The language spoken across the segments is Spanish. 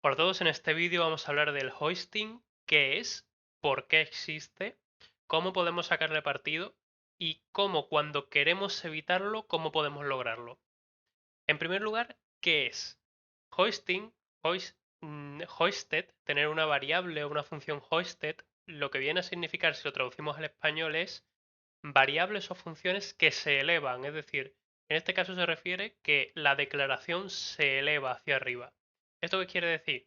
Hola a todos, en este vídeo vamos a hablar del hoisting, qué es, por qué existe, cómo podemos sacarle partido y cómo cuando queremos evitarlo, cómo podemos lograrlo. En primer lugar, ¿qué es? Hoisting, hoisted, tener una variable o una función hoisted, lo que viene a significar si lo traducimos al español es variables o funciones que se elevan, es decir, en este caso se refiere que la declaración se eleva hacia arriba. ¿Esto qué quiere decir?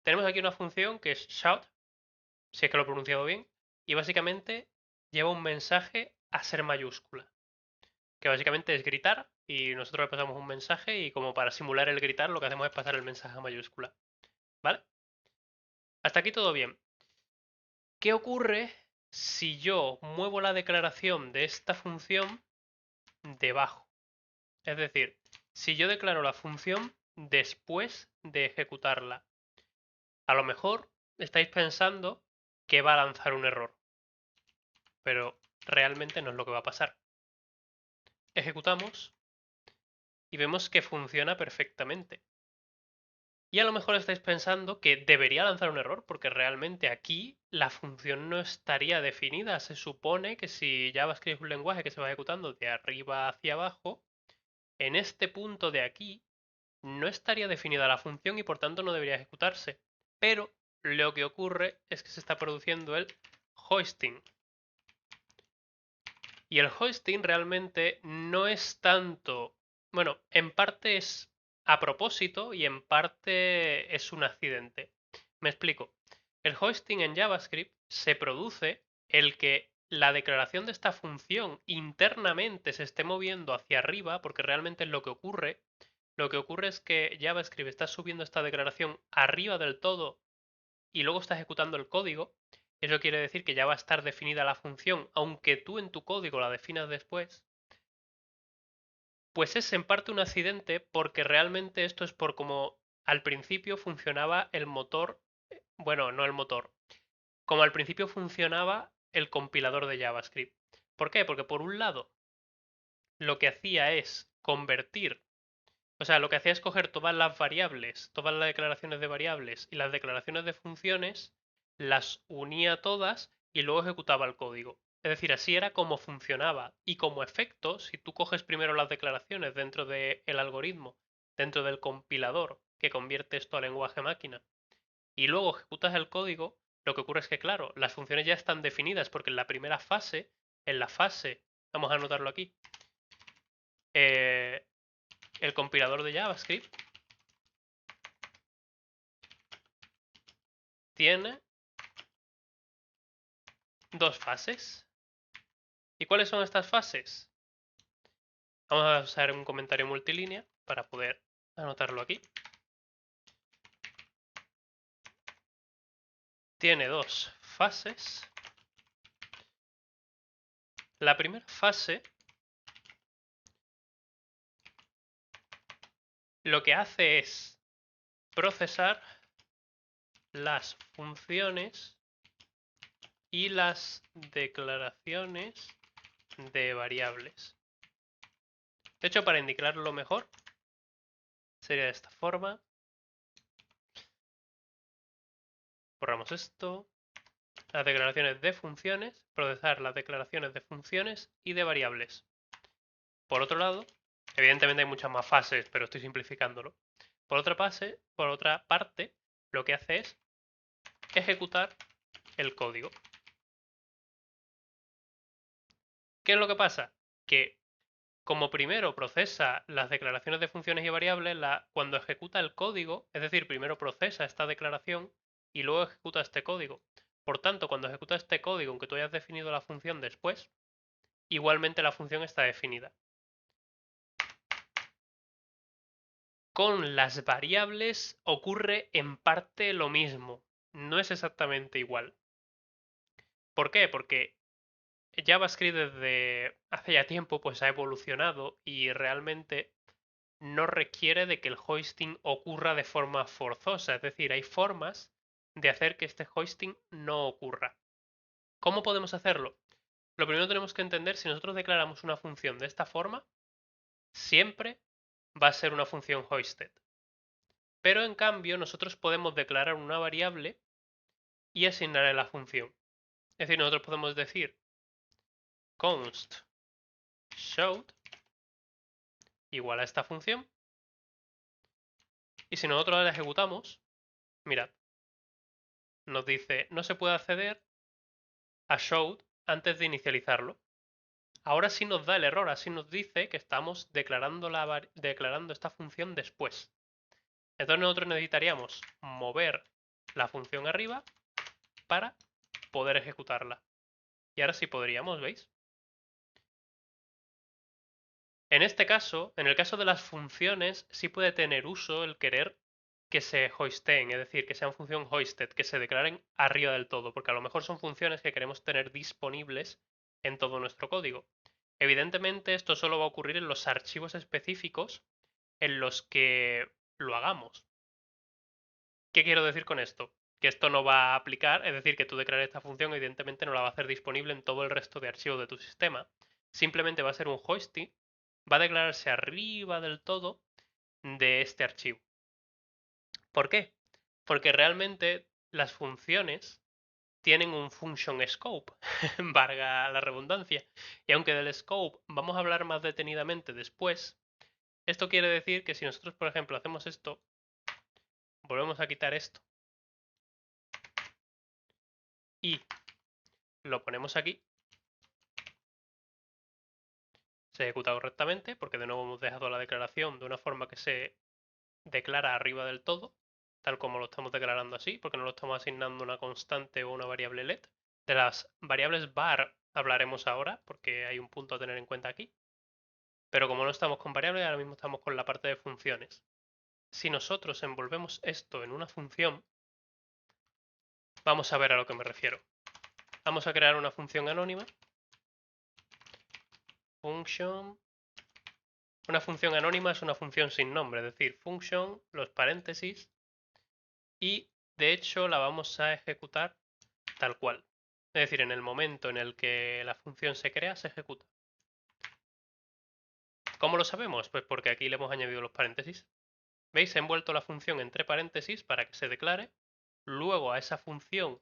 Tenemos aquí una función que es shout, si es que lo he pronunciado bien, y básicamente lleva un mensaje a ser mayúscula, que básicamente es gritar y nosotros le pasamos un mensaje y como para simular el gritar lo que hacemos es pasar el mensaje a mayúscula. ¿Vale? Hasta aquí todo bien. ¿Qué ocurre si yo muevo la declaración de esta función debajo? Es decir, si yo declaro la función después de ejecutarla. A lo mejor estáis pensando que va a lanzar un error, pero realmente no es lo que va a pasar. Ejecutamos y vemos que funciona perfectamente. Y a lo mejor estáis pensando que debería lanzar un error, porque realmente aquí la función no estaría definida. Se supone que si JavaScript es un lenguaje que se va ejecutando de arriba hacia abajo, en este punto de aquí no estaría definida la función y por tanto no debería ejecutarse. Pero lo que ocurre es que se está produciendo el hoisting. Y el hoisting realmente no es tanto, bueno, en parte es a propósito y en parte es un accidente. Me explico. El hoisting en JavaScript se produce el que la declaración de esta función internamente se esté moviendo hacia arriba, porque realmente es lo que ocurre. Lo que ocurre es que JavaScript está subiendo esta declaración arriba del todo y luego está ejecutando el código. Eso quiere decir que ya va a estar definida la función, aunque tú en tu código la definas después. Pues es en parte un accidente porque realmente esto es por como al principio funcionaba el motor, bueno, no el motor, como al principio funcionaba el compilador de JavaScript. ¿Por qué? Porque por un lado lo que hacía es convertir, o sea, lo que hacía es coger todas las variables, todas las declaraciones de variables y las declaraciones de funciones, las unía todas y luego ejecutaba el código. Es decir, así era como funcionaba. Y como efecto, si tú coges primero las declaraciones dentro del algoritmo, dentro del compilador que convierte esto a lenguaje máquina, y luego ejecutas el código, lo que ocurre es que, claro, las funciones ya están definidas porque en la primera fase, vamos a anotarlo aquí, eh, el compilador de JavaScript tiene dos fases. ¿Y cuáles son estas fases? Vamos a usar un comentario multilínea para poder anotarlo aquí. Tiene dos fases. La primera fase lo que hace es procesar las funciones y las declaraciones de variables. De hecho, para indicarlo mejor, sería de esta forma. Borramos esto. Las declaraciones de funciones, procesar las declaraciones de funciones y de variables. Por otro lado, evidentemente hay muchas más fases, pero estoy simplificándolo. Por otra parte, lo que hace es ejecutar el código. ¿Qué es lo que pasa? Que como primero procesa las declaraciones de funciones y variables, cuando ejecuta el código, es decir, primero procesa esta declaración y luego ejecuta este código. Por tanto, cuando ejecuta este código, aunque tú hayas definido la función después, igualmente la función está definida. Con las variables ocurre en parte lo mismo, no es exactamente igual. ¿Por qué? Porque JavaScript desde hace ya tiempo pues ha evolucionado y realmente no requiere de que el hoisting ocurra de forma forzosa, es decir, hay formas de hacer que este hoisting no ocurra. ¿Cómo podemos hacerlo? Lo primero tenemos que entender, si nosotros declaramos una función de esta forma, siempre va a ser una función hoisted. Pero en cambio nosotros podemos declarar una variable y asignarle la función. Es decir, nosotros podemos decir const showed igual a esta función. Y si nosotros la ejecutamos, mirad, nos dice no se puede acceder a showed antes de inicializarlo. Ahora sí nos da el error, así nos dice que estamos declarando esta función después. Entonces nosotros necesitaríamos mover la función arriba para poder ejecutarla. Y ahora sí podríamos, ¿veis? En este caso, en el caso de las funciones, sí puede tener uso el querer que se hoisteen, es decir, que sean función hoisted, que se declaren arriba del todo, porque a lo mejor son funciones que queremos tener disponibles en todo nuestro código. Evidentemente, esto solo va a ocurrir en los archivos específicos en los que lo hagamos. ¿Qué quiero decir con esto? Que esto no va a aplicar, es decir, que tú declares esta función, evidentemente no la va a hacer disponible en todo el resto de archivos de tu sistema. Simplemente va a ser un hoisting, va a declararse arriba del todo de este archivo. ¿Por qué? Porque realmente las funciones tienen un function scope, valga la redundancia. Y aunque del scope vamos a hablar más detenidamente después, esto quiere decir que si nosotros, por ejemplo, hacemos esto, volvemos a quitar esto y lo ponemos aquí, se ejecuta correctamente porque de nuevo hemos dejado la declaración de una forma que se declara arriba del todo, tal como lo estamos declarando así, porque no lo estamos asignando una constante o una variable let. De las variables var hablaremos ahora, porque hay un punto a tener en cuenta aquí. Pero como no estamos con variables, ahora mismo estamos con la parte de funciones. Si nosotros envolvemos esto en una función, vamos a ver a lo que me refiero. Vamos a crear una función anónima. Function. Una función anónima es una función sin nombre, es decir, function, los paréntesis, y de hecho la vamos a ejecutar tal cual. Es decir, en el momento en el que la función se crea, se ejecuta. ¿Cómo lo sabemos? Pues porque aquí le hemos añadido los paréntesis. ¿Veis? He envuelto la función entre paréntesis para que se declare. Luego a esa función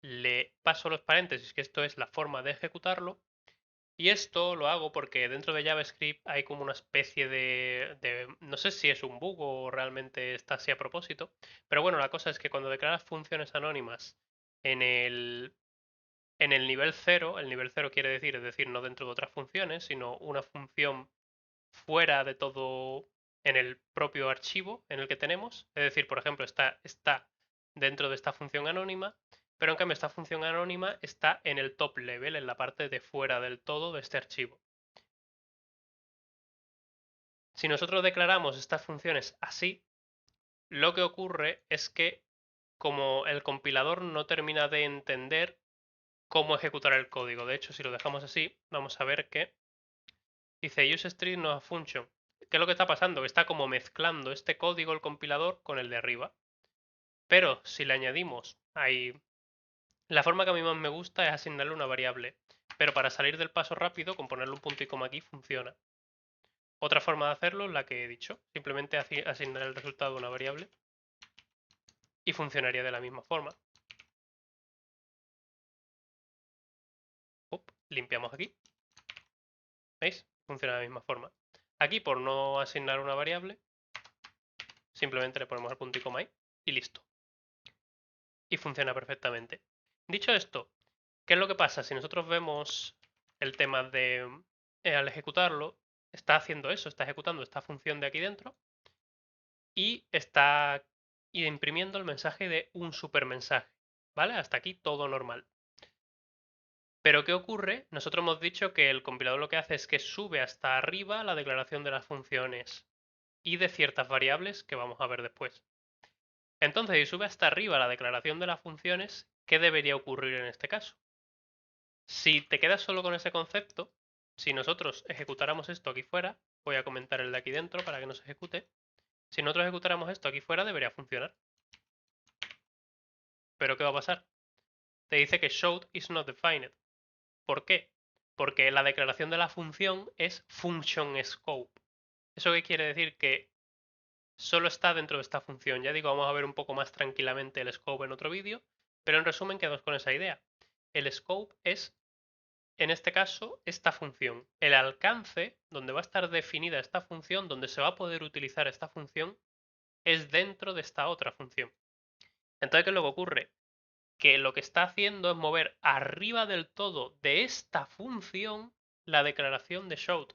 le paso los paréntesis, que esto es la forma de ejecutarlo. Y esto lo hago porque dentro de JavaScript hay como una especie no sé si es un bug o realmente está así a propósito, pero bueno, la cosa es que cuando declaras funciones anónimas en el nivel 0, el nivel 0 quiere decir, es decir, no dentro de otras funciones, sino una función fuera de todo en el propio archivo en el que tenemos, es decir, por ejemplo, está dentro de esta función anónima, pero en cambio esta función anónima está en el top level, en la parte de fuera del todo de este archivo. Si nosotros declaramos estas funciones así, lo que ocurre es que como el compilador no termina de entender cómo ejecutar el código, de hecho si lo dejamos así, vamos a ver que dice useString no a function. ¿Qué es lo que está pasando? Que está como mezclando este código el compilador con el de arriba. Pero si le añadimos ahí, la forma que a mí más me gusta es asignarle una variable. Pero para salir del paso rápido, con ponerle un punto y coma aquí, funciona. Otra forma de hacerlo es la que he dicho. Simplemente asignar el resultado a una variable y funcionaría de la misma forma. Limpiamos aquí. ¿Veis? Funciona de la misma forma. Aquí, por no asignar una variable, simplemente le ponemos el punto y coma ahí y listo. Y funciona perfectamente. Dicho esto, ¿qué es lo que pasa? Si nosotros vemos el tema de al ejecutarlo, está haciendo eso, está ejecutando esta función de aquí dentro y está imprimiendo el mensaje de un supermensaje. ¿Vale? Hasta aquí todo normal. Pero ¿qué ocurre? Nosotros hemos dicho que el compilador lo que hace es que sube hasta arriba la declaración de las funciones y de ciertas variables que vamos a ver después. Entonces, si sube hasta arriba la declaración de las funciones, ¿qué debería ocurrir en este caso? Si te quedas solo con ese concepto, si nosotros ejecutáramos esto aquí fuera, voy a comentar el de aquí dentro para que no se ejecute. Si nosotros ejecutáramos esto aquí fuera, debería funcionar. ¿Pero qué va a pasar? Te dice que showed is not defined. ¿Por qué? Porque la declaración de la función es function scope. ¿Eso qué quiere decir? Que solo está dentro de esta función. Ya digo, vamos a ver un poco más tranquilamente el scope en otro vídeo, pero en resumen quedamos con esa idea. El scope es, en este caso, esta función. El alcance, donde va a estar definida esta función, donde se va a poder utilizar esta función, es dentro de esta otra función. Entonces, ¿qué es lo que ocurre? Que lo que está haciendo es mover arriba del todo de esta función la declaración de showed.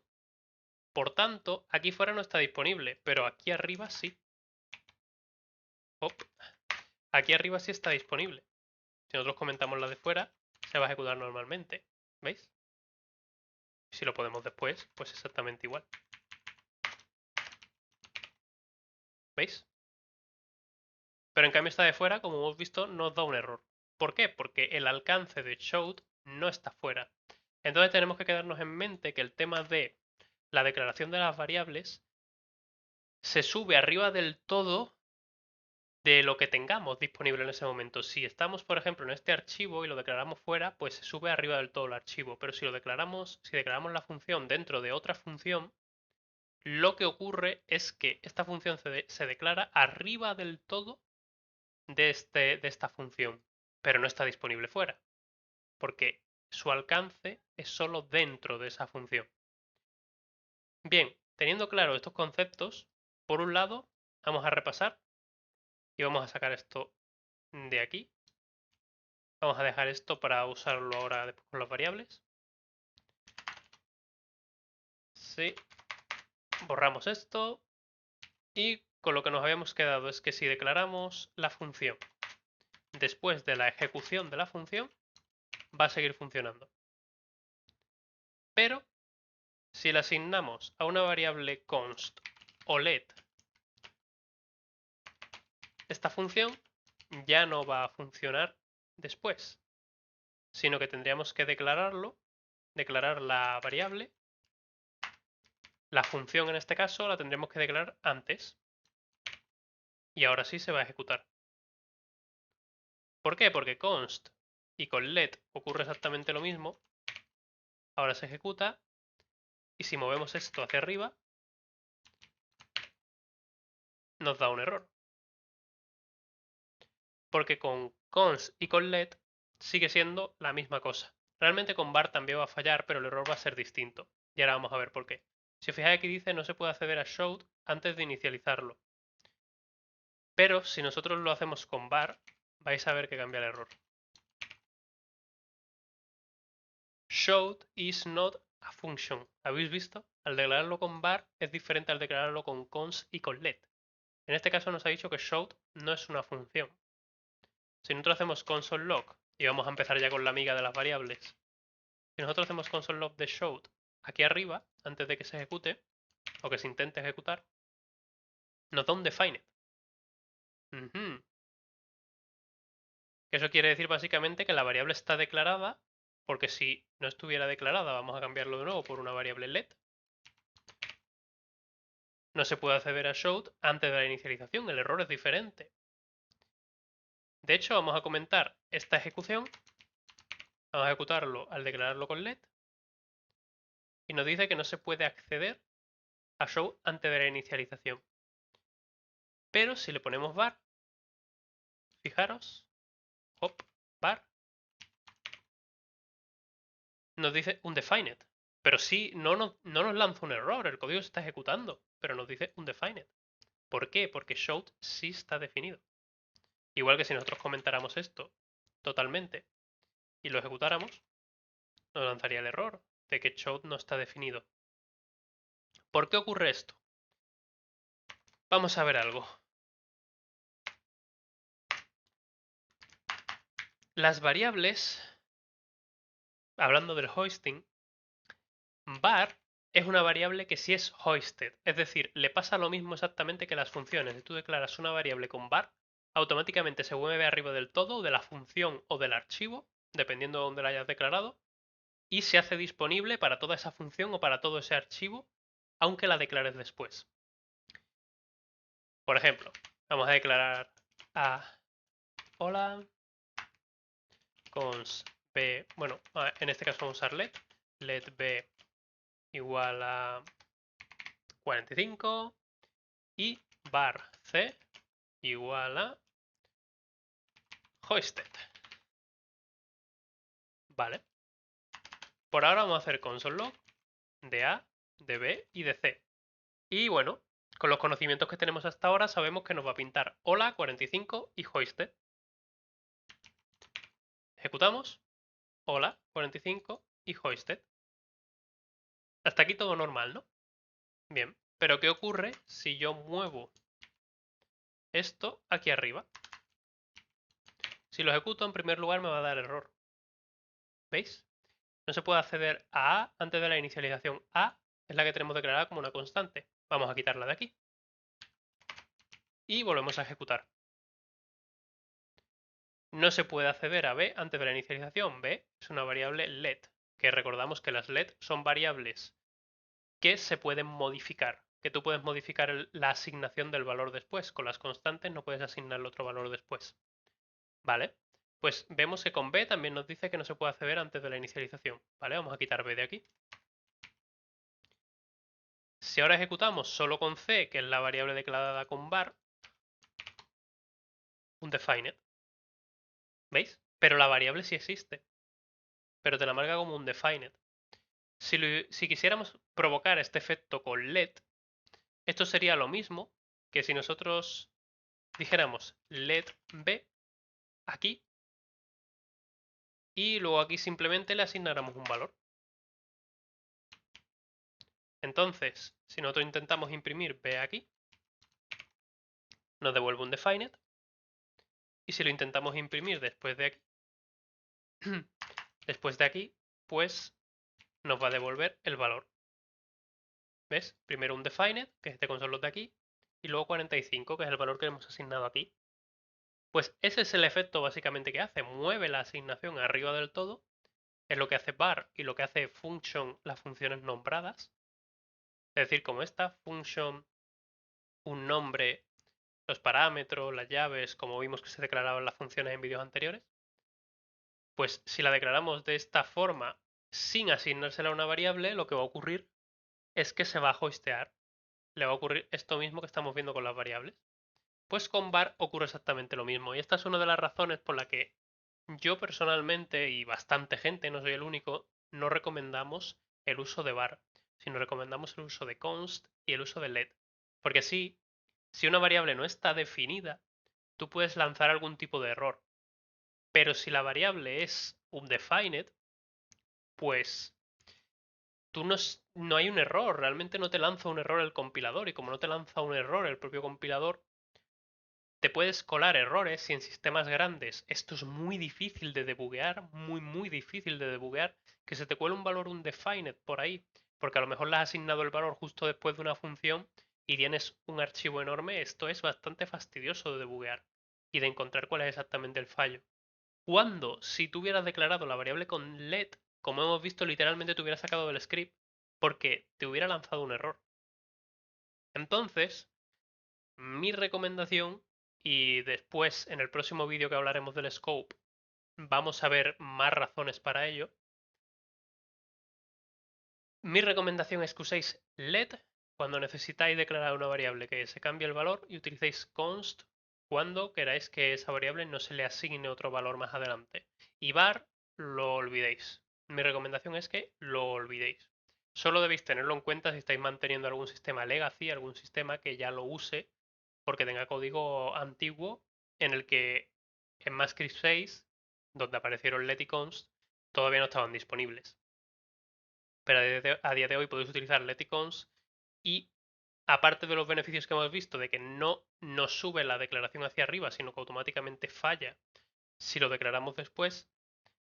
Por tanto, aquí fuera no está disponible, pero aquí arriba sí. Aquí arriba sí está disponible. Si nosotros comentamos la de fuera, se va a ejecutar normalmente. ¿Veis? Si lo podemos después, pues exactamente igual. ¿Veis? Pero en cambio esta de fuera, como hemos visto, nos da un error. ¿Por qué? Porque el alcance de showed no está fuera. Entonces tenemos que quedarnos en mente que el tema de la declaración de las variables se sube arriba del todo de lo que tengamos disponible en ese momento. Si estamos, por ejemplo, en este archivo y lo declaramos fuera, pues se sube arriba del todo el archivo. Pero si lo declaramos, si declaramos la función dentro de otra función, lo que ocurre es que esta función se declara arriba del todo de esta función, pero no está disponible fuera, porque su alcance es solo dentro de esa función. Bien, teniendo claro estos conceptos, por un lado, vamos a repasar y vamos a sacar esto de aquí. Vamos a dejar esto para usarlo ahora después con las variables. Sí, borramos esto y con lo que nos habíamos quedado es que si declaramos la función después de la ejecución de la función, va a seguir funcionando. Pero si le asignamos a una variable const o let esta función, ya no va a funcionar después, sino que tendríamos que declarar la variable, la función en este caso la tendremos que declarar antes y ahora sí se va a ejecutar. ¿Por qué? Porque const y con let ocurre exactamente lo mismo. Ahora se ejecuta y si movemos esto hacia arriba nos da un error. Porque con const y con let sigue siendo la misma cosa. Realmente con var también va a fallar, pero el error va a ser distinto. Y ahora vamos a ver por qué. Si os fijáis aquí dice no se puede acceder a showed antes de inicializarlo. Pero si nosotros lo hacemos con var, vais a ver que cambia el error. Showed is not a function. ¿Habéis visto? Al declararlo con var es diferente al declararlo con const y con let. En este caso nos ha dicho que showed no es una función. Si nosotros hacemos console log, y vamos a empezar ya con la amiga de las variables, si nosotros hacemos console log de showed aquí arriba, antes de que se ejecute, o que se intente ejecutar, nos da un defined. Eso quiere decir básicamente que la variable está declarada, porque si no estuviera declarada, vamos a cambiarlo de nuevo por una variable let. No se puede acceder a showed antes de la inicialización, el error es diferente. De hecho, vamos a comentar esta ejecución, vamos a ejecutarlo al declararlo con let, y nos dice que no se puede acceder a show antes de la inicialización. Pero si le ponemos var, fijaros, hop, var, nos dice undefined. Pero sí, no nos lanza un error, el código se está ejecutando, pero nos dice undefined. ¿Por qué? Porque showed sí está definido. Igual que si nosotros comentáramos esto totalmente y lo ejecutáramos, nos lanzaría el error de que showed no está definido. ¿Por qué ocurre esto? Vamos a ver algo. Las variables, hablando del hoisting, var es una variable que sí es hoisted, es decir, le pasa lo mismo exactamente que las funciones. Si tú declaras una variable con var, automáticamente se mueve arriba del todo, de la función o del archivo, dependiendo de dónde la hayas declarado, y se hace disponible para toda esa función o para todo ese archivo, aunque la declares después. Por ejemplo, vamos a declarar a hola const b, bueno, en este caso vamos a usar let b igual a 45 y var c igual a hoisted. Vale. Por ahora vamos a hacer console log de A, de B y de C. Y bueno, con los conocimientos que tenemos hasta ahora sabemos que nos va a pintar hola 45 y hoisted. Ejecutamos hola 45 y hoisted. Hasta aquí todo normal, ¿no? Bien, pero ¿qué ocurre si yo muevo esto aquí arriba? Si lo ejecuto, en primer lugar me va a dar error. ¿Veis? No se puede acceder a A antes de la inicialización. A es la que tenemos declarada como una constante. Vamos a quitarla de aquí. Y volvemos a ejecutar. No se puede acceder a B antes de la inicialización. B es una variable let, que recordamos que las let son variables que se pueden modificar, que tú puedes modificar la asignación del valor después. Con las constantes no puedes asignarle otro valor después. ¿Vale? Pues vemos que con B también nos dice que no se puede acceder antes de la inicialización. ¿Vale? Vamos a quitar B de aquí. Si ahora ejecutamos solo con C, que es la variable declarada con var, undefined. ¿Veis? Pero la variable sí existe. Pero te la marca como undefined. Si quisiéramos provocar este efecto con let, esto sería lo mismo que si nosotros dijéramos let b aquí y luego aquí simplemente le asignáramos un valor. Entonces, si nosotros intentamos imprimir b aquí, nos devuelve un defined. Y si lo intentamos imprimir después de aquí, pues nos va a devolver el valor. ¿Ves? Primero un defined, que es este con solo de aquí, y luego 45, que es el valor que hemos asignado aquí. Pues ese es el efecto básicamente que hace. Mueve la asignación arriba del todo. Es lo que hace var y lo que hace function, las funciones nombradas. Es decir, como esta function, un nombre, los parámetros, las llaves, como vimos que se declaraban las funciones en vídeos anteriores. Pues si la declaramos de esta forma sin asignársela a una variable, lo que va a ocurrir es que se va a hostear. Le va a ocurrir esto mismo que estamos viendo con las variables. Pues con var ocurre exactamente lo mismo. Y esta es una de las razones por la que yo personalmente, y bastante gente, no soy el único, no recomendamos el uso de var, sino recomendamos el uso de const y el uso de let. Porque así, si una variable no está definida, tú puedes lanzar algún tipo de error. Pero si la variable es undefined, pues tú no hay un error, realmente no te lanza un error el compilador. Y como no te lanza un error el propio compilador, te puedes colar errores y en sistemas grandes esto es muy difícil de debuguear, muy difícil de debuguear, que se te cuele un valor undefined por ahí, porque a lo mejor le has asignado el valor justo después de una función y tienes un archivo enorme, esto es bastante fastidioso de debuguear y de encontrar cuál es exactamente el fallo. Cuando si tú hubieras declarado la variable con let, como hemos visto, literalmente te hubiera sacado del script porque te hubiera lanzado un error. Entonces, mi recomendación, y después en el próximo vídeo que hablaremos del scope, vamos a ver más razones para ello. Mi recomendación es que uséis let cuando necesitáis declarar una variable que se cambie el valor y utilicéis const cuando queráis que esa variable no se le asigne otro valor más adelante. Y var lo olvidéis. Mi recomendación es que lo olvidéis. Solo debéis tenerlo en cuenta si estáis manteniendo algún sistema legacy, algún sistema que ya lo use porque tenga código antiguo en el que en MathScript 6, donde aparecieron let y const, todavía no estaban disponibles. Pero a día de hoy podéis utilizar let y const y aparte de los beneficios que hemos visto de que no nos sube la declaración hacia arriba, sino que automáticamente falla si lo declaramos después,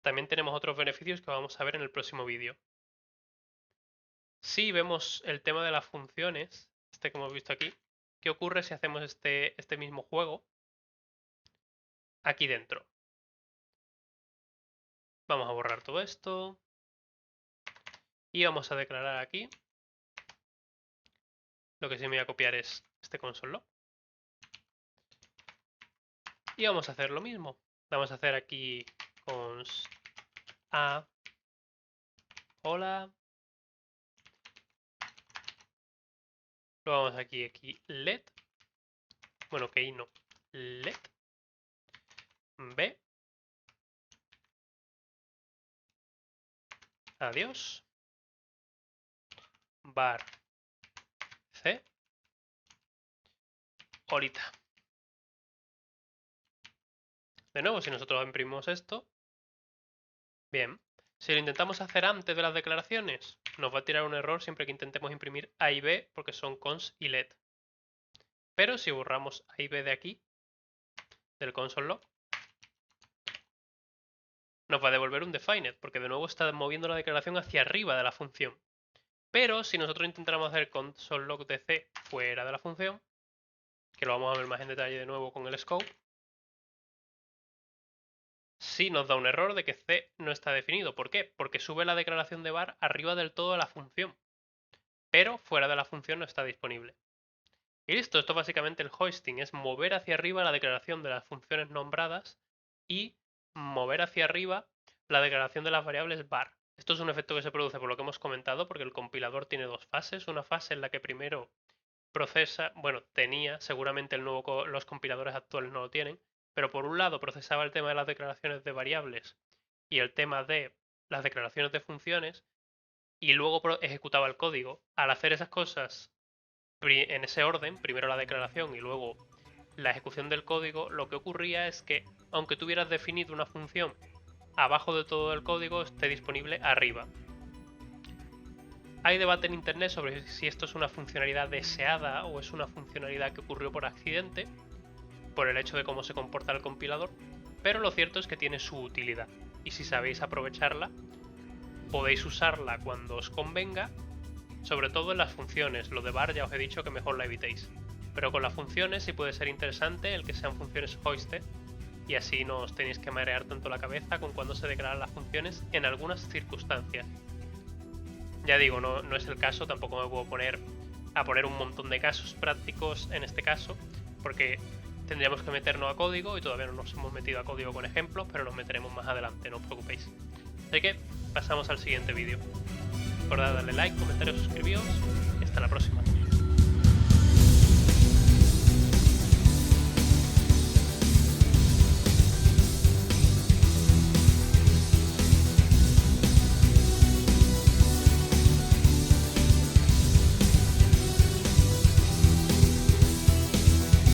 también tenemos otros beneficios que vamos a ver en el próximo vídeo. Si vemos el tema de las funciones, este que hemos visto aquí, ¿qué ocurre si hacemos este mismo juego aquí dentro? Vamos a borrar todo esto y vamos a declarar aquí. Lo que sí me voy a copiar es este console log. Y vamos a hacer lo mismo. Vamos a hacer aquí const a hola. Lo vamos aquí let bueno, que i no, let b, adiós, var c, ahorita. De nuevo, si nosotros imprimimos esto, bien. Si lo intentamos hacer antes de las declaraciones, nos va a tirar un error siempre que intentemos imprimir a y b, porque son cons y let. Pero si borramos a y b de aquí, del console log, nos va a devolver un defined, porque de nuevo está moviendo la declaración hacia arriba de la función. Pero si nosotros intentáramos hacer console log de c fuera de la función, que lo vamos a ver más en detalle de nuevo con el scope, sí nos da un error de que c no está definido. ¿Por qué? Porque sube la declaración de var arriba del todo de la función, pero fuera de la función no está disponible. Y listo, esto es básicamente el hoisting, es mover hacia arriba la declaración de las funciones nombradas y mover hacia arriba la declaración de las variables var. Esto es un efecto que se produce por lo que hemos comentado, porque el compilador tiene dos fases. Una fase en la que primero procesa, bueno, tenía, seguramente los compiladores actuales no lo tienen, pero por un lado procesaba el tema de las declaraciones de variables y el tema de las declaraciones de funciones, y luego ejecutaba el código. Al hacer esas cosas en ese orden, primero la declaración y luego la ejecución del código, lo que ocurría es que, aunque tuvieras definido una función, abajo de todo el código esté disponible arriba. Hay debate en internet sobre si esto es una funcionalidad deseada o es una funcionalidad que ocurrió por accidente, por el hecho de cómo se comporta el compilador, pero lo cierto es que tiene su utilidad, y si sabéis aprovecharla, podéis usarla cuando os convenga, sobre todo en las funciones. Lo de var ya os he dicho que mejor la evitéis, pero con las funciones sí puede ser interesante el que sean funciones hoisted, y así no os tenéis que marear tanto la cabeza con cuando se declaran las funciones en algunas circunstancias. Ya digo, no es el caso, tampoco me puedo poner a poner un montón de casos prácticos en este caso, porque tendríamos que meternos a código y todavía no nos hemos metido a código con ejemplos, pero nos meteremos más adelante, no os preocupéis. Así que pasamos al siguiente vídeo. Recordad darle like, comentario, suscribíos y hasta la próxima.